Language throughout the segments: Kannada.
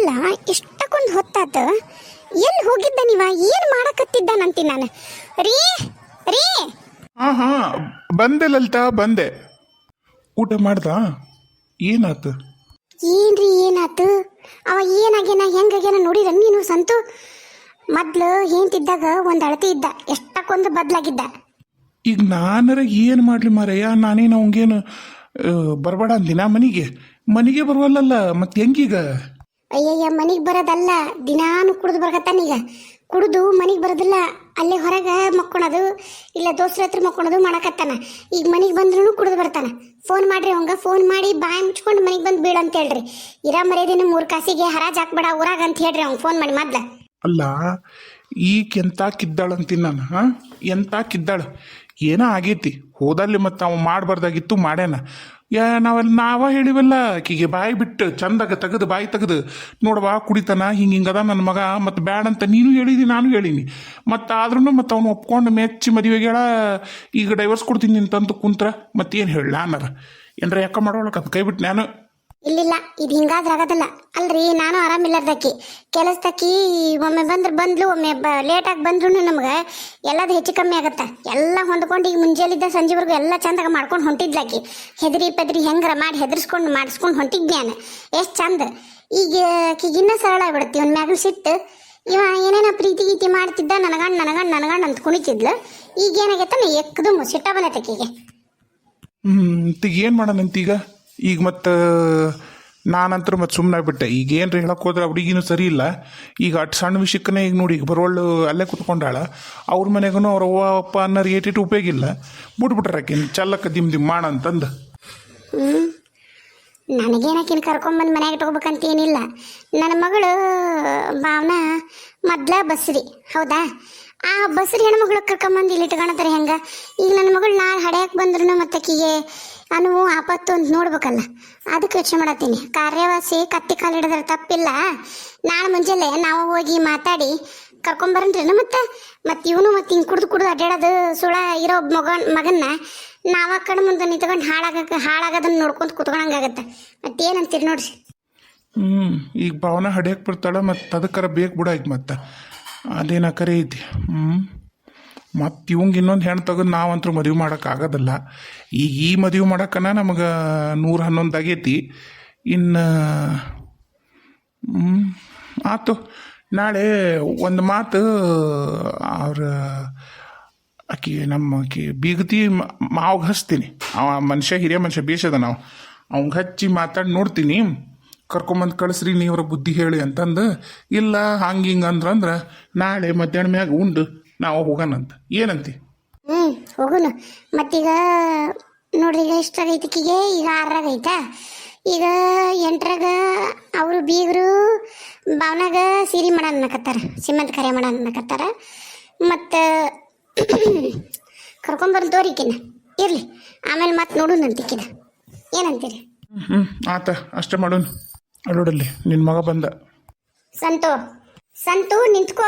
ಅಲ್ಲ ಇಷ್ಟಕ್ಕೊಂದು ಹೊತ್ತಾತ ಎಲ್ಲಿ ಹೋಗಿದ್ದ ನೀವ ಏನು ಮಾಡಕತ್ತಿದ್ದಾನಂತೀನಿ ನಾನು. ರೀ ರೀ ಹಾ ಬಂದೆ ಲಲಿತಾ, ಬಂದೆ. ಊಟ ಮಾಡ್ದ? ಏನಾತು? ಏನ್ರಿ ಏನಾತು? ಅವ ಏನಾಗ್ಯಾನ ಹೆಂಗಾಗ್ಯಾನ ನೋಡಿರ ನೀನು? ಸಂತು ಮೊದ್ಲು ಏಂತಿದ್ದಾಗ ಒಂದು ಅಳತಿ ಇದ್ದ, ಎಷ್ಟಕ್ಕೊಂದು ಬದಲಾಗಿದ್ದ. ಈಗ ನಾನರ ಏನು ಮಾಡಲಿ ಮಾರಯ್ಯ, ನಾನೇನು ಅವಂಗೇನು ಬರಬೇಡ ಅಂದಿನ ಮನೆಗೆ ಬರುವಲ್ಲಲ್ಲ, ಮತ್ತೆ ಹೆಂಗೀಗ? ಅಯ್ಯಯ್ಯ, ಮನಿಗೆ ಬರೋದಲ್ಲ, ದಿನಾನು ಕುಡಿದು ಬರಕತ್ತಾನೀಗ. ಕುಡಿದು ಮನಿಗೆ ಬರೋದಿಲ್ಲ, ಅಲ್ಲೇ ಹೊರಗೆ ಮಕ್ಕೊಳೋದು, ಇಲ್ಲ ದೋಸ್ತರ ಹತ್ರ ಮಕ್ಕೊಳೋದು ಮಾಡಕತ್ತಾನ. ಈಗ ಮನಿಗೆ ಬಂದ್ರೂ ಕುಡಿದು ಬರ್ತಾನ. ಫೋನ್ ಮಾಡ್ರಿ ಅವಂಗ, ಫೋನ್ ಮಾಡಿ ಬಾಯಿ ಮುಚ್ಕೊಂಡು ಮನಿಗೆ ಬಂದು ಬೀಳು ಅಂತ ಹೇಳ್ರಿ. ಇರ ಮರ್ಯಾದಿನ 3 ಕಾಸಿಗೆ ಹರಾಜ್ ಹಾಕ್ಬೇಡ ಊರಾಗ ಅಂತ ಹೇಳ್ರಿ ಅವ್ನು ಫೋನ್ ಮಾಡಿ ಮೊದ್ಲ. ಅಲ್ಲ, ಈಗ ಎಂತ ಕಿದ್ದಾಳು ಅಂತೀನಿ ನಾನು. ಎಂತ ಏನೋ ಆಗೈತಿ ಹೋದಲ್ಲಿ, ಮತ್ತು ಅವ ಮಾಡಬಾರ್ದಾಗಿತ್ತು ಮಾಡ್ಯಾನ. ನಾವ ಹೇಳಿವಲ್ಲ ಆಕಿಗೆ ಬಾಯಿ ಬಿಟ್ಟು ಚಂದಾಗ ತೆಗೆದು ಬಾಯಿ ತೆಗೆದು ನೋಡವಾ ಕುಡಿತಾನ ಹಿಂಗದ ನನ್ನ ಮಗ, ಮತ್ತು ಬ್ಯಾಡ ಅಂತ ನೀನು ಹೇಳಿದಿ ನಾನು ಹೇಳಿನಿ. ಮತ್ತು ಆದ್ರೂ ಮತ್ತು ಅವನು ಒಪ್ಕೊಂಡು ಮೆಚ್ಚಿ ಮದುವೆಗಳ ಈಗ ಡೈವರ್ಸ್ ಕೊಡ್ತೀನಿ ಅಂತಂದು ಕುಂತ್ರ ಮತ್ತೇನು ಹೇಳ ಅನ್ನಾರ ಏನ್ರ ಯಾಕ ಮಾಡೋಳಕ ಅದು ಕೈ ಬಿಟ್ಟು ನಾನು. ಇಲ್ಲಿಲ್ಲ, ಇದು ಹಿಂಗಾದ್ರೆ ಆಗೋದಿಲ್ಲ. ಅಲ್ರಿ, ನಾನು ಆರಾಮಿಲ್ಲದಕ್ಕಿ ಕೆಲಸದಕ್ಕಿ ಒಮ್ಮೆ ಬಂದ್ಲು, ಒಮ್ಮೆ ಲೇಟಾಗಿ ಬಂದ್ರೂ ನಮ್ಗೆ ಎಲ್ಲದು ಹೆಚ್ಚು ಕಮ್ಮಿ ಆಗತ್ತೆ. ಎಲ್ಲ ಹೊಂದ್ಕೊಂಡು ಈಗ ಮುಂಜಾನಿದ್ದ ಸಂಜೆವರೆಗೂ ಎಲ್ಲ ಚಂದಾಗ ಮಾಡ್ಕೊಂಡು ಹೊಂಟಿದ್ಲಾಕಿ. ಹೆದರಿ ಪೆದರಿ ಹೆಂಗಾರ ಮಾಡಿ ಹೆದರ್ಸ್ಕೊಂಡು ಮಾಡಿಸ್ಕೊಂಡು ಹೊಂಟಿದ್ಯಾನ ಎಷ್ಟು ಚಂದ. ಈಗ ಆಕಿಗಿನ್ನ ಸರಳ ಆಗ್ಬಿಡುತ್ತೆ ಇವ್ನ ಮ್ಯಾಗಲು ಸಿಟ್ಟು. ಇವ ಏನೇನೋ ಪ್ರೀತಿ ಗೀತಿ ಮಾಡ್ತಿದ್ದ, ನನಗಣ್ಣ ಅಂತ ಕುಣಿತಿದ್ಲು. ಈಗ ಏನಾಗೈತಾನ ಎಕ್ಕದು ಸಿಟ್ಟ ಬಂದೈತಕ್ಕಿಗೆ. ಏನು ಮಾಡೋಣಂತೀಗ? ಈಗ ಮತ್ತು ನಾನಂತರೂ ಮತ್ತು ಸುಮ್ಮನಾಗ್ಬಿಟ್ಟೆ. ಈಗ ಏನ್ರಿ ಹೇಳಕ್ಕೆ ಹೋದ್ರೆ ಹುಡುಗಿನೂ ಸರಿ ಇಲ್ಲ. ಈಗ ಅಟ್ ಸಣ್ಣ ವಿಷಯಕ್ಕನೇ ಈಗ ನೋಡಿ, ಈಗ ಬರೋళ్ళు ಅಲ್ಲೇ ಕುತ್ಕೊಂಡಾಳ. ಅವ್ರ ಮನೆಗೂ ಅವ್ರ ಅವ್ವ ಅಪ್ಪ ಅನ್ನೋರು ಏಟಿಟ್ಟು ಉಪಯೋಗ ಇಲ್ಲ, ಬಿಟ್ಬಿಟ್ರಾಕಿನ್ ಚಲ್ಲಕ್ಕ ದಿಮ್ ಮಾಡಂತಂದು. ನನಗೇನಾಕಿನ ಕರ್ಕೊಂಬಂದು ಮನ್ಯಾಗ ಇಟ್ಕೋಬೇಕಂತ ಏನಿಲ್ಲ. ನನ್ನ ಮಗಳು ಭಾವನಾ ಮೊದ್ಲ ಬಸ್ರಿ, ಹೌದಾ? ಆ ಬಸ್ರಿ ಹೆಣ್ಮಗಳು ಕರ್ಕೊಂಬಂದು ಇಲ್ಲಿ ಇಟ್ಕೊಳತಾರೆ ಹೆಂಗ? ಈಗ ನನ್ನ ಮಗಳು ನಾಳೆ ಹಡ್ಯಾಕೆ ಬಂದ್ರು ಮತ್ತಕ್ಕಿಗೆ ಅನುವು ಆಪತ್ತು ಅಂತ ನೋಡ್ಬೇಕಲ್ಲ, ಅದಕ್ಕೆ ಯೋಚನೆ ಮಾಡತ್ತೀನಿ. ಕಾರ್ಯವಾಸಿ ಕತ್ತಿ ಕಾಲು ಹಿಡಿದ್ರೆ ತಪ್ಪಿಲ್ಲ. ನಾಳೆ ಮುಂಜಾನೆ ನಾವು ಹೋಗಿ ಮಾತಾಡಿ ಕರ್ಕೊಂಬರನ್ರಿ. ಮತ್ತೆ ಇವನು ಮತ್ತೆ ಹಿಂಗೆ ಕುಡ್ದು ಅಡ್ಡಾಡೋದು ಸುಳ ಇರೋ ಮಗನ್ನ ನಾವ ಕಡೆ ಮುಂದೆ ನಿಂತ್ಕೊಂಡು ಹಾಳಾಗೋದನ್ನ ನೋಡ್ಕೊಂತ ಕುತ್ಕೊಳಂಗಾಗತ್ತೆ. ಮತ್ತೇನಂತೀರಿ ನೋಡ್ರಿ. ಈಗ ಭಾವನ ಹಡ್ಯಾಕೆ ಬರ್ತಾಳ, ಮತ್ತು ಅದಕ್ಕರ ಬೇಕು ಬಿಡ. ಈಗ ಮತ್ತೆ ಅದೇನ ಕರೆ ಐತಿ. ಮತ್ತು ಇವಂಗೆ ಇನ್ನೊಂದು ಹೆಣ್ಣು ತೆಗೆದು ನಾವಂತರೂ ಮದುವೆ ಮಾಡೋಕ್ಕಾಗೋದಿಲ್ಲ. ಈಗ ಈ ಮದುವೆ ಮಾಡೋಕ್ಕನ ನಮಗೆ 111 ಆಗೈತಿ. ಇನ್ನು ಆತು, ನಾಳೆ ಒಂದು ಮಾತು ಅವ್ರ ಆಕಿ ಬೀಗತಿ ಮಾವ್ಗೆ ಹಚ್ತೀನಿ. ಅವ ಹಿರಿಯ ಮನುಷ್ಯ ಬೇಷದ, ನಾವು ಅವ್ಗೆ ಹಚ್ಚಿ ಮಾತಾಡಿ ನೋಡ್ತೀನಿ. ಕರ್ಕೊಂಬಂದು ಕಳಿಸ್ರಿ ನೀವ್ರ ಬುದ್ಧಿ ಹೇಳಿ ಅಂತಂದು. ಇಲ್ಲ ಹಿಂಗೆ ಅಂದ್ರ ನಾಳೆ ಮಧ್ಯಾಹ್ನ ಮ್ಯಾಗ ಉಂಡು ನಾವು ಹೋಗೋಣಂತ. ಏನಂತಿ? ಹೋಗುನು. ಮತ್ತೀಗ ನೋಡ್ರಿ, ಈಗ ಎಷ್ಟಾಗೈತಿಕಿಗೆ? ಈಗ 6ರಾಗ ಐತಾ. ಈಗ 8ರಾಗ ಅವರು ಬೀಗರು ಭಾವನಾಗ ಸೀರೆ ಮಾಡೋಣ ಅನ್ನಕತ್ತಾರ, ಸಿಮೆಂಟ್ ಕರೆ ಮಾಡೋಣ ಅನ್ನಕತ್ತಾರ. ಮತ್ತು ಕರ್ಕೊಂಬರ್ತೋರಿಕಿನ ಇರಲಿ, ಆಮೇಲೆ ಮತ್ತೆ ನೋಡೋಣಂತಿಕ್ಕಿನ. ಏನಂತೀರಿ? ಆತ, ಅಷ್ಟೇ ಮಾಡೋಣ. ಅಲ್ಲೋಡಲ್ಲಿ ನಿನ್ನ ಮಗ ಬಂದ. ಸಂತು ನಿಂತ್ಕೋ.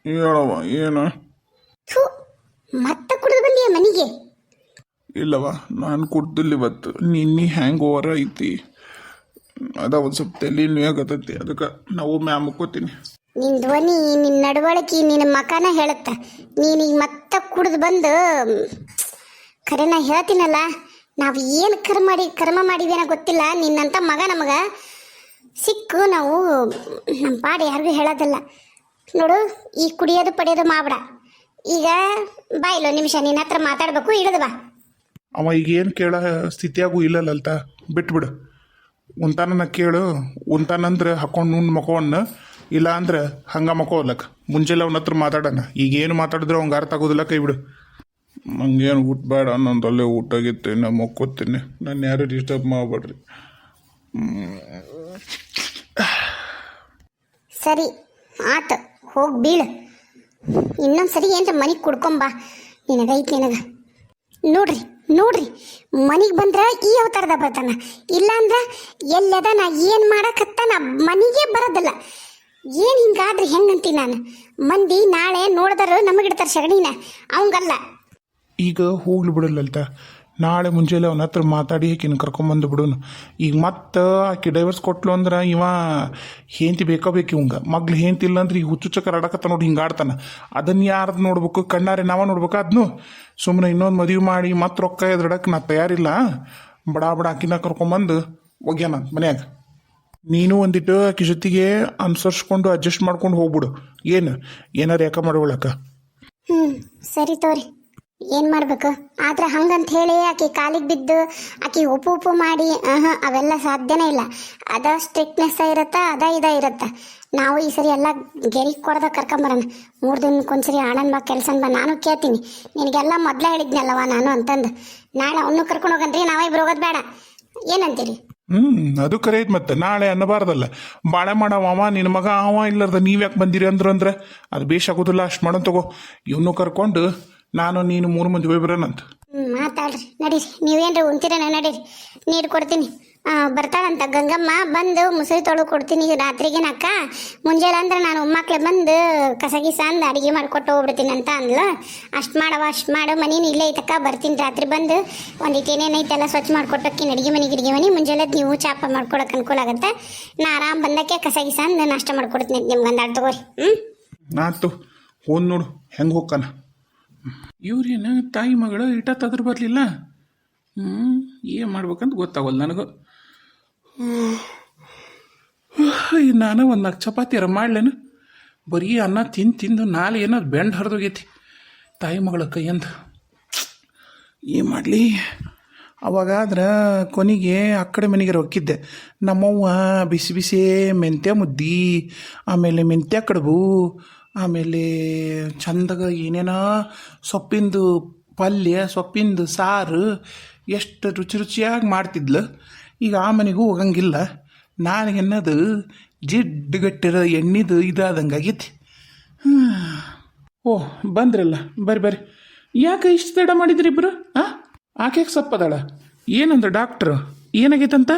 ಹೇಳವ ಏನು? ಮತ್ತೆ ಕುಡಿದು ಬಂದಿಯ ಮನೆಗೆ? ಇಲ್ಲವ, ನಾನು ಕುಡ್ದಿಲ್ಲ ಇವತ್ತು. ನಿನ್ನೆ ಹ್ಯಾಂಗ್ ಓವರ್ ಐತಿ, ಅದ ಒಂದು ಸ್ವಲ್ಪ ತಲೆ ನೋವಾಗತ್ತೈತಿ, ಅದಕ್ಕೆ ನಾವು ಮ್ಯಾಮಕ್ಕೋತೀನಿ. ನಿನ್ನ ಧ್ವನಿ, ನಿನ್ನ ನಡವಳಿಕೆ, ನಿನ್ನ ಮಕನ ಹೇಳುತ್ತ. ನೀನೀಗ ಮತ್ತೆ ಕುಡಿದು ಬಂದು ಖರೆ ನಾ ಹೇಳ್ತೀನಲ್ಲ, ನಾವು ಏನು ಕರ್ಮ ಮಾಡಿವೇನೋ ಗೊತ್ತಿಲ್ಲ. ನಿನ್ನಂಥ ಮಗ ನಮಗೆ ಸಿಕ್ಕು ನಾವು ನಮ್ಮ ಪಾಡು ಯಾರಿಗೂ ಹೇಳೋದಿಲ್ಲ ನೋಡು. ಈ ಕುಡಿಯೋದು ಪಡೆಯೋದು ಮಾಡ್ಬೇಡ. ಈಗ ಬಾಯಿಲೋ ನಿಮಿಷ ನಿನ್ನ ಹತ್ರ ಮಾತಾಡ್ಬೇಕು, ಇಳಿದು ಬಾ. ಅವ ಈಗ ಏನು ಕೇಳ ಸ್ಥಿತಿಯಾಗೂ ಇಲ್ಲಲ್ಲಲ್ತ, ಬಿಟ್ಬಿಡು. ಉಂತಾನ ಕೇಳು. ಉಂತಾನಂದ್ರೆ ಹಾಕೊಂಡು ನುಣ್ಣು ಮಕವನ್ನ, ಇಲ್ಲ ಅಂದ್ರೆ ಹಂಗೆ ಮಕೋಲ್ಲಕ್ಕ. ಮುಂಚೆಲ್ಲ ಅವನ ಹತ್ರ ಮಾತಾಡೋಣ. ಈಗೇನು ಮಾತಾಡಿದ್ರೆ ಅವ್ನಿಗೆ ಅರ್ಥ ಆಗೋದಿಲ್ಲ, ಕೈ ಬಿಡು. ನಂಗೇನು ಊಟ ಬೇಡ, ನಂದು ಅಲ್ಲೇ ಊಟ ಆಗಿತ್ತು, ನಾ ಮಕ್ಕೋತೀನಿ. ನಾನು ಯಾರು ಡಿಸ್ಟರ್ಬ್ ಮಾಡಬೇಡ್ರಿ. ಸರಿ ಆತ, ಹೋಗಿ ಬೀಳು. ಇನ್ನೊಂದು ಸರಿ ಏನ್ರ ಮನೆಗೆ ಕುಡ್ಕೊಂಬಾ, ನಿನಗೈತಿ ನಿನಗ. ನೋಡ್ರಿ ಮನೆಗೆ ಬಂದ್ರೆ ಈ ಅವತಾರದ ಬರ್ತಾನ, ಇಲ್ಲಾಂದ್ರೆ ಎಲ್ಲದ ನಾ ಏನು ಮಾಡಕತ್ತಾನ ಮನೆಗೆ ಬರೋದಿಲ್ಲ. ಏನು ಹಿಂಗಾದ್ರೆ ಹೆಂಗಂತೀನಿ ನಾನು? ಮಂದಿ ನಾಳೆ ನೋಡಿದ್ರೆ ನಮಗಿಡ್ತಾರೆ ಸಗಣಿನ, ಅವಂಗಲ್ಲ. ಈಗ ಹೋಗ್ಲಿ ಬಿಡಲ್ಲಲ್ತ, ನಾಳೆ ಮುಂಜಾನೆ ಅವನ ಹತ್ರ ಮಾತಾಡಿ ಆಕಿನ ಕರ್ಕೊಂಬಂದು ಬಿಡೋನು. ಈಗ ಮತ್ತೆ ಆಕೆ ಡೈವರ್ಸ್ ಕೊಟ್ಲು ಅಂದ್ರೆ ಇವ ಹೇಂತಿ ಬೇಕೋ ಬೇಕು ಇವಂಗ. ಮಗ್ಳು ಹೇಂತಿಲ್ಲ ಅಂದ್ರೆ ಈಗ ಹುಚ್ಚುಚ್ಚ ಕರಾಡಕತ್ತ ನೋಡಿ ಹಿಂಗೆ ಆಡ್ತಾನೆ. ಅದನ್ನು ಯಾರ್ದು ನೋಡ್ಬೇಕು, ಕಣ್ಣಾರೆ ನಾವ ನೋಡ್ಬೇಕು ಅದನ್ನು. ಸುಮ್ಮನೆ ಇನ್ನೊಂದು ಮದುವೆ ಮಾಡಿ ಮತ್ತೆ ರೊಕ್ಕ ಎದ್ರಡಕ್ಕೆ ನಾ ತಯಾರಿಲ್ಲ. ಬಡ ಬಡ ಆಕಿನ ಕರ್ಕೊಂಬಂದು ಒಗ್ಯಾನ ಮನ್ಯಾಗ. ನೀನು ಒಂದಿಟ್ಟು ಆಕಿ ಜೊತೆಗೆ ಅನುಸರಿಸ್ಕೊಂಡು ಅಡ್ಜಸ್ಟ್ ಮಾಡ್ಕೊಂಡು ಹೋಗ್ಬಿಡು. ಏನಾರು ಯಾಕೆ ಮಾಡ್ಕೊಳಕ. ಸರಿ ತೋರಿ, ಏನು ಮಾಡ್ಬೇಕು. ಆದ್ರೆ ಹಂಗಂತ ಹೇಳಿ ಆಕೆ ಕಾಲಿಗೆ ಬಿದ್ದು ಆಕೆ ಉಪ್ಪು ಮಾಡಿ ಅವೆಲ್ಲ ಸಾಧ್ಯನೇ ಇಲ್ಲ. ಅದ ಸ್ಟ್ರಿಕ್ಟ್ನೆಸ್ ಇರತ್ತ, ಅದ ಇರತ್ತ. ನಾವು ಈ ಸರಿ ಎಲ್ಲ ಗೆರಿಗೆ ಕೊಡ್ದಾಗ ಕರ್ಕೊಂಬರೋಣ. 3 ದಿನಕ್ಕೊಂದ್ಸರಿ ಆನಂದ್ ಬಾ ಕೆಲ್ಸನ್ ಬಾ. ನಾನು ಕೇಳ್ತೀನಿ, ನಿನಗೆಲ್ಲ ಮೊದಲೇ ಹೇಳಿದ್ನಲ್ಲವ ನಾನು ಅಂತಂದು. ನಾಳೆ ಅವನು ಕರ್ಕೊಂಡು ಹೋಗನ್ರಿ, ನಾವೇ ಇಬ್ರು ಹೋಗೋದು ಬೇಡ. ಏನಂತೀರಿ? ಅದು ಕರೆ ಐತೆ. ಮತ್ತೆ ನಾಳೆ ಅನ್ನಬಾರ್ದಲ್ಲ. ಬಾಳೆ ಮಾಡವ ನಿನ್ನ ಮಗ ಅವ ಇಲ್ಲಾರ್ದ ನೀವ್ಯಾಕೆ ಬಂದಿರಿ ಅಂದ್ರೆ ಅದು ಬೇಷಾಗೋದಿಲ್ಲ. ಅಷ್ಟು ಮಾಡೋಣ ತಗೋ. ಇವನು ಕರ್ಕೊಂಡು ನಾನು ನೀನು 3 ಮಂದಿ ಹೋಗಿ ಬರೋಣಂತ. ಮಾತಾಡ್ರಿ, ನಡೀರಿ. ನೀವೇನ್ರಿ ಉಣ್ತೀರೇನ? ನಡೀರಿ, ನೀರು ಕೊಡ್ತೀನಿ. ಬರ್ತಾಳಂತ ಗಂಗಮ್ಮ. ಬಂದು ಮುಸುರಿ ತೊಳೆದು ಕೊಡ್ತೀನಿ ರಾತ್ರಿಗೆ. ನಕ್ಕ ಮುಂಜಾನೆ ಅಂದ್ರೆ ನಾನು ಮಕ್ಳು ಬಂದು ಕಸಗಿಸ ಅಂದು ಅಡುಗೆ ಮಾಡಿಕೊಟ್ಟು ಹೋಗ್ಬಿಡ್ತೀನಿ ಅಂತ ಅಂದ್ಲು. ಅಷ್ಟು ಮಾಡು, ಮನೇನು ಇಲ್ಲೇ ಐತಕ್ಕ. ಬರ್ತೀನಿ ರಾತ್ರಿ ಬಂದು ಒಂದಿಟ್ಟು ಏನೇನೈತೆಲ್ಲ ಸ್ವಚ್ಛ ಮಾಡಿಕೊಟ್ಟಕ್ಕಿನ ಅಡುಗೆ ಮನೆ ಮುಂಜಾನೆ ನೀವು ಚಾಪ ಮಾಡ್ಕೊಳಕ್ಕೆ ಅನುಕೂಲ ಆಗುತ್ತೆ. ನಾ ಆರಾಮ್ ಬಂದಕ್ಕೆ ಕಸಗಿಸ ಅಂದು ನಾಷ್ಟ ಮಾಡ್ಕೊಡ್ತೀನಿ ನಿಮ್ಗೆ ಒಂದಾಡು ತಗೋರಿ. ನಾತು ಹೋದ್ ನೋಡು ಹೆಂಗೆ ಹೋಗ್ತಾನ. ಇವ್ರೇನು ತಾಯಿ ಮಗಳು ಇಟ್ಟದ್ರ ಬರಲಿಲ್ಲ. ಏನು ಮಾಡ್ಬೇಕಂತ ಗೊತ್ತಾಗಲ್ಲ ನನಗೂ. ನಾನು ಒಂದು 4 ಚಪಾತಿಯರ ಮಾಡ್ಲೇನು. ಬರೀ ಅನ್ನ ತಿಂದು ನಾಳೆ ಏನೋ ಬೆಂಡ್ ಹರಿದೋಗೈತಿ ತಾಯಿ ಮಗಳ ಕೈಯಂತ. ಏನು ಮಾಡಲಿ. ಅವಾಗಾದ್ರೆ ಕೊನೆಗೆ ಆ ಕಡೆ ಮನೆಗೆ ಹೋಗಿದ್ದೆ. ನಮ್ಮವ್ವ ಬಿಸಿ ಬಿಸಿ ಮೆಂತ್ಯ ಮುದ್ದಿ, ಆಮೇಲೆ ಮೆಂತ್ಯ ಕಡುಬು, ಆಮೇಲೆ ಚಂದಾಗ ಏನೇನೋ ಸೊಪ್ಪಿಂದು ಪಲ್ಯ, ಸೊಪ್ಪಿಂದು ಸಾರು ಎಷ್ಟು ರುಚಿಯಾಗಿ ಮಾಡ್ತಿದ್ಲು. ಈಗ ಆ ಮನೆಗೂ ಹೋಗಂಗಿಲ್ಲ. ನಾಳೆಗೆನ್ನದು ಜಿಡ್ಡುಗಟ್ಟಿರೋ ಎಣ್ಣಿದು ಇದಾದಂಗೆ ಆಗೈತಿ. ಓ ಬಂದ್ರಲ್ಲ, ಬರ್ರಿ. ಯಾಕೆ ಇಷ್ಟು ತಡ ಮಾಡಿದ್ರಿ ಇಬ್ಬರು? ಆಕೆಗೆ ಸಪ್ಪದಾಳ ಏನಂದ ಡಾಕ್ಟ್ರು? ಏನಾಗೈತಂತ?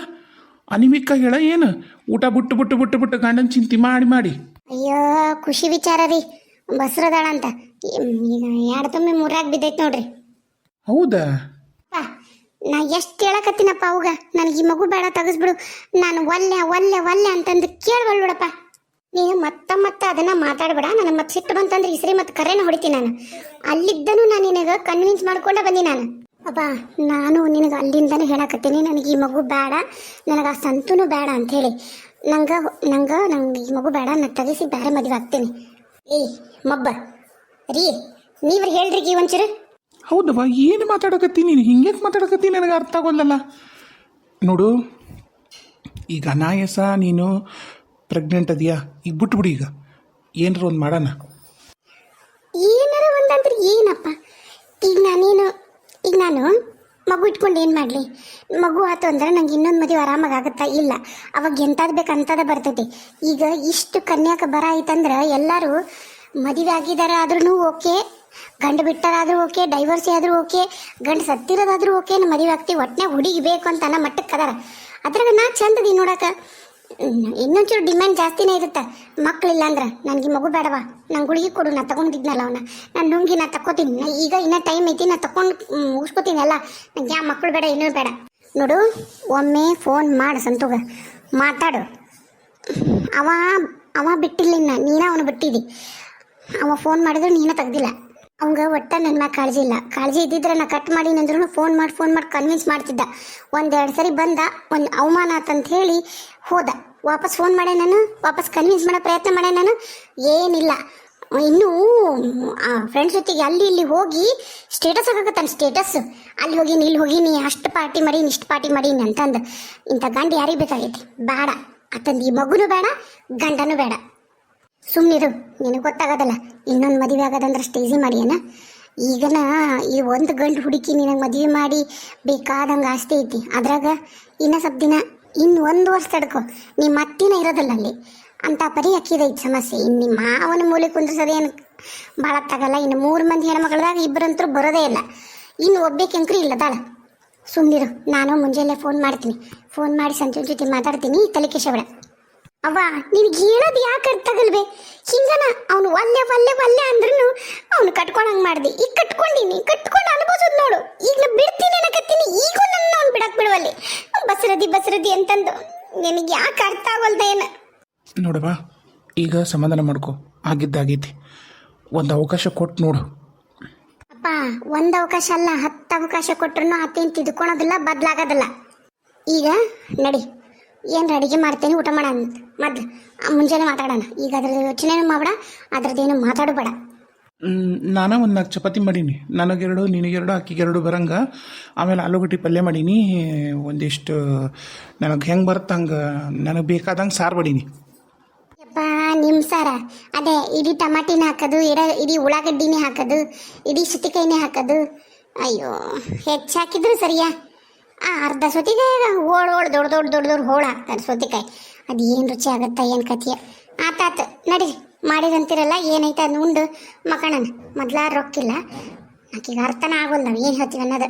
ಅನಿಮಿಕ್ಕ ಹೇಳ ಏನು? ಊಟ ಬಿಟ್ಟು ಗಂಡನ ಚಿಂತೆ ಮಾಡಿ. ಅಯ್ಯೋ ಖುಷಿ ವಿಚಾರ ರೀ. ಬಸ್ರದಾಳ ಅಂತ ಈಗ 2 ತುಂಬಿ 3 ಬಿದ್ದೈತೆ ನೋಡ್ರಿ. ಹೌದಾ? ನಾ ಎಷ್ಟು ಹೇಳಕತ್ತೀನಪ್ಪ ಅವಾಗ, ನನಗೆ ಈ ಮಗು ಬೇಡ, ತೆಗೆಸ್ಬಿಡು. ನಾನು ಒಲ್ಲೆ ಅಂತಂದು ಕೇಳ್ಬಲ್ಬಿಡಪ್ಪ. ನೀನು ಮತ್ತೆ ಅದನ್ನ ಮಾತಾಡ್ಬೇಡ. ನನಗೆ ಮತ್ತೆ ಸಿಟ್ಟು ಬಂತಂದ್ರೆ ಈ ಸರಿ ಮತ್ತೆ ಕರೆನ ಹೊಡಿತೀನಿ ನಾನು. ಅಲ್ಲಿದ್ದನು ನಾನು ನಿನಗೆ ಕನ್ವಿನ್ಸ್ ಮಾಡ್ಕೊಂಡೆ ಬಂದಿ ನಾನು. ಅಪ್ಪ ನಾನು ನಿನಗೆ ಅಲ್ಲಿಂದನೂ ಹೇಳಕತ್ತೀನಿ, ನನಗೆ ಈ ಮಗು ಬೇಡ, ನನಗೆ ಆ ಸಂತೂನು ಬೇಡ ಅಂಥೇಳಿ. ನಂಗೆ ಈ ಮಗು ಬೇಡ, ನಾನು ತೆಗಿಸಿ ಬೇರೆ ಮದುವೆ ಆಗ್ತೀನಿ. ಏಯ್ ಮಬ್ಬ ರೀ, ನೀವ್ರು ಹೇಳ್ರಿ ಈ ಒಂಚೂರು. ಹೌದವ್ವ, ಏನು ಮಾತಾಡಕತ್ತೀನಿ ನೀನು? ಹಿಂಗೆ ಮಾತಾಡಕತ್ತೀನಿ ನನಗೆ ಅರ್ಥ ಆಗೋಲ್ಲಲ್ಲ. ನೋಡು, ಈಗ ಅನಾಯಾಸ ನೀನು ಪ್ರೆಗ್ನೆಂಟ್ ಅದೆಯಾ, ಈಗ ಬಿಟ್ಬಿಡಿ. ಈಗ ಏನಾರ ಒಂದು ಮಾಡೋಣ. ಏನಾರ ಒಂದಂದ್ರೆ ಏನಪ್ಪ? ಈಗ ನಾನು ಮಗು ಇಟ್ಕೊಂಡು ಏನು ಮಾಡಲಿ? ಮಗು ಆಯ್ತು ಅಂದ್ರೆ ನಂಗೆ ಇನ್ನೊಂದು ಮದುವೆ ಆರಾಮಾಗಿ ಆಗುತ್ತಾ? ಇಲ್ಲ. ಅವಾಗ ಎಂಥದ್ದು ಬೇಕು ಅಂಥದ್ದು ಬರ್ತೈತಿ. ಈಗ ಇಷ್ಟು ಕನ್ಯಾಕ ಬರ ಆಯ್ತಂದ್ರೆ ಎಲ್ಲರೂ ಮದುವೆ ಆಗಿದ್ದಾರೆ ಆದ್ರೂ ಓಕೆ, ಗಂಡು ಬಿಟ್ಟರಾದ್ರೂ ಓಕೆ, ಡೈವರ್ಸಿ ಆದರೂ ಓಕೆ, ಗಂಡು ಸತ್ತಿರೋದಾದ್ರೂ ಓಕೆ, ನಮ್ಮ ಮದುವೆ ಆಗ್ತೀವಿ, ಒಟ್ಟನೆ ಹುಡುಗಿ ಬೇಕು ಅಂತ ಅನ್ನೋ ಮಟ್ಟಕ್ಕೆ ಅದಾರ. ಅದ್ರಾಗ ನಾ ಚಂದದಿ ನೋಡಕ್ಕೆ. ಇನ್ನೊಂಚೂರು ಡಿಮ್ಯಾಂಡ್ ಜಾಸ್ತಿನೇ ಇರುತ್ತೆ. ಮಕ್ಕಳಿಲ್ಲ ಅಂದ್ರೆ ನನಗೆ ಮಗು ಬೇಡವಾ, ನಂಗೆ ಗುಳಿಗೆ ಕೊಡು, ನಾ ತಗೊಂಡಿದ್ನಲ್ಲ ಅವನ್ನ, ನಾನು ನುಂಗಿ ನಾ ತಕ್ಕೋತೀನಿ. ಈಗ ಇನ್ನೂ ಟೈಮ್ ಐತಿ, ನಾ ತಕೊಂಡು ಮುಗಿಸ್ಕೋತೀನಿ ಎಲ್ಲ. ನಂಗೆ ಯಾವ ಮಕ್ಕಳು ಬೇಡ, ಇನ್ನೂ ಬೇಡ. ನೋಡು, ಒಮ್ಮೆ ಫೋನ್ ಮಾಡು ಸಂತೂಗ, ಮಾತಾಡು. ಅವ ಬಿಟ್ಟಿಲ್ಲ, ನೀನ ಅವನು ಬಿಟ್ಟಿದ್ದಿ. ಅವ ಫೋನ್ ಮಾಡಿದ್ರು ನೀನ ತೆಗ್ದಿಲ್ಲ. ಅವಂಗ ಒಟ್ಟ ನನ್ನ ಮ್ಯಾಗ ಕಾಳಜಿ ಇದ್ದಿದ್ರೆ ನಾ ಕಟ್ ಮಾಡಿ ಅಂದ್ರೂ ಫೋನ್ ಮಾಡಿ ಕನ್ವಿನ್ಸ್ ಮಾಡ್ತಿದ್ದ. 1-2 ಸರಿ ಬಂದ, ಒಂದು ಅವಮಾನ ಆತಂತ ಹೇಳಿ ಹೋದ. ವಾಪಸ್ ಫೋನ್ ಮಾಡೇ ನಾನು, ವಾಪಸ್ ಕನ್ವಿನ್ಸ್ ಮಾಡೋ ಪ್ರಯತ್ನ ಮಾಡೇ ನಾನು. ಏನಿಲ್ಲ, ಇನ್ನೂ ಫ್ರೆಂಡ್ಸ್ ಜೊತೆಗೆ ಅಲ್ಲಿ ಇಲ್ಲಿ ಹೋಗಿ ಸ್ಟೇಟಸ್ ಹಾಕತ್ತಾನ. ಸ್ಟೇಟಸ್ ಅಲ್ಲಿ ಹೋಗಿನಿ, ಇಲ್ಲಿ ಹೋಗಿನಿ, ಅಷ್ಟು ಪಾರ್ಟಿ ಮಾಡೀನಿ, ಇಷ್ಟು ಪಾರ್ಟಿ ಮಾಡೀನಿ ಅಂತಂದು. ಇಂಥ ಗಂಡ ಯಾರಿಗೆ ಬೇಕಾಗೈತಿ? ಬೇಡ. ಅತಂದು ಈ ಮಗುನೂ ಬೇಡ, ಗಂಡನೂ ಬೇಡ. ಸುಮ್ಮನಿರು, ನಿನಗೆ ಗೊತ್ತಾಗೋದಲ್ಲ. ಇನ್ನೊಂದು ಮದುವೆ ಆಗೋದಂದ್ರೆ ಅಷ್ಟು ಈಸಿ ಮಾಡಿಯೇನ? ಈಗನ ಈ ಒಂದು ಗಂಡು ಹುಡುಕಿ ನಿನಗೆ ಮದುವೆ ಮಾಡಿ ಬೇಕಾದಂಗೆ ಆಸ್ತಿ ಐತಿ. ಅದ್ರಾಗ ಇನ್ನು ಸ್ವಲ್ಪ ದಿನ, ಇನ್ನು 1 ವರ್ಷ ತಡ್ಕೊ, ನಿಮ್ಮ ಅತ್ತಿನ ಇರೋದಲ್ಲ ಅಲ್ಲಿ. ಅಂತ ಪರಿ ಅಕ್ಕಿದೈತಿ ಸಮಸ್ಯೆ. ಇನ್ನು ನಿಮ್ಮ ಮಾವನ ಮೂಲೆ ಕುಂದ್ರಸೋದೇನು ಭಾಳ ತಗಲ್ಲ. ಇನ್ನು 3 ಮಂದಿ ಹೆಣ್ಮಕ್ಳದಾಗ 2 ಬರೋದೇ ಇಲ್ಲ. ಇನ್ನು ಒಬ್ಬೇಕೆಂಕ್ರಿ ಇಲ್ಲದಾಳ. ಸುಮ್ಮನಿರು, ನಾನು ಮುಂಜಾನೆ ಫೋನ್ ಮಾಡ್ತೀನಿ. ಫೋನ್ ಮಾಡಿ ಸಂಜೆ ಜೊತೆ ಮಾತಾಡ್ತೀನಿ, ತಲೆ ಕೆಸಬೇಡ. ಅವ್ವ ನಿನಗೆ ಹೇಳೋದು ಯಾಕೆ ಅರ್ಥ ಆಗಲ್ವೇ? ಹಿಂಗನ ಅವನು ಒಲ್ಲೆ ಒಲ್ಲೆ ಒಲ್ಲೆ ಅಂದ್ರೂ ಅವನು ಕಟ್ಕೊಳಂಗ್ ಮಾಡ್ದೆ. ಈಗ ಕಟ್ಕೊಂಡು ಅನುಭವಿಸೋದು ನೋಡು. ಈಗ ನಾ ಬಿಡ್ತೀನಿ ಅನ್ನಕತ್ತೀನಿ, ಈಗೂ ನನ್ನ ಅವ್ನು ಬಿಡಕ್ ಬಿಡುವಲ್ಲಿ. ಬಸರದಿ ಅಂತಂದು ನಿನಗೆ ಯಾಕೆ ಅರ್ಥ ಆಗೋಲ್ದ ಏನ? ನೋಡವ್ವ, ಈಗ ಸಮಾಧಾನ ಮಾಡ್ಕೊ, ಆಗಿದ್ದಾಗೈತಿ. ಒಂದು ಅವಕಾಶ ಕೊಟ್ಟು ನೋಡು. ಅಪ್ಪ, ಒಂದು ಅವಕಾಶ ಅಲ್ಲ, 10 ಅವಕಾಶ ಕೊಟ್ರು ಅತ್ತೇನು ತಿದ್ಕೊಳೋದಿಲ್ಲ, ಬದಲಾಗೋದಿಲ್ಲ. ಈಗ ನಡಿ, ಏನ್ರ ಅಡಿಗೆ ಮಾಡ್ತೇನೆ, ಊಟ ಮಾಡೋಣ. ಮೊದ್ಲು ಮುಂಜಾನೆ ಮಾತಾಡೋಣ. ಈಗ ಅದ್ರದ್ದು ಯೋಚನೆನೂ ಮಾಡಬೇಡ, ಅದ್ರದ್ದೇನು ಮಾತಾಡಬೇಡ. ನಾನು ಒಂದು 4 ಚಪಾತಿ ಮಾಡೀನಿ, ನನಗೆರಡು ನಿನಗೆರಡು ಆಕಿಗೆರಡು ಬರಂಗ. ಆಮೇಲೆ ಆಲೂಗಡ್ಡೆ ಪಲ್ಯ ಮಾಡೀನಿ. ಒಂದಿಷ್ಟು ನನಗೆ ಹೆಂಗೆ ಬರುತ್ತೆ ಹಂಗೆ ನನಗೆ ಬೇಕಾದಂಗೆ ಸಾರು ಮಾಡೀನಿ. ಯಪ್ಪ, ನಿಮ್ಮ ಸಾರ ಅದೇ ಇಡೀ ಟಮಾಟಿನ ಹಾಕೋದು, ಇಡೀ ಉಳ್ಳಾಗಡ್ಡಿನೇ ಹಾಕೋದು, ಇಡೀ ಸೌತೆಕಾಯಿನೇ ಹಾಕೋದು. ಅಯ್ಯೋ, ಹೆಚ್ಚು ಹಾಕಿದ್ರು ಸರಿಯಾ? ಅರ್ಧ ಸೌತೆಕಾಯಿ ಹೋಳು ದೊಡ್ಡ ಹೋಳು ಹಾಕ್ತಾರೆ ಸೌತೆಕಾಯಿ. ಅದು ಏನು ರುಚಿ ಆಗುತ್ತಾ ಏನು ಕಥೆಯ? ಆತಾತು ನಡೀರಿ, ಮಾಡಿದಂತಿರಲ್ಲ, ಏನೈತೆ ಅದು ಉಂಡು ಮಕ್ಕಳನ್ನ. ಮೊದ್ಲ ರೊಕ್ಕಿಲ್ಲ, ಆಕೆಗೆ ಅರ್ಥನ ಆಗೋಲ್ಲ ನಾವು ಏನು ಹೇಳ್ತೀವಿ ಅನ್ನೋದು.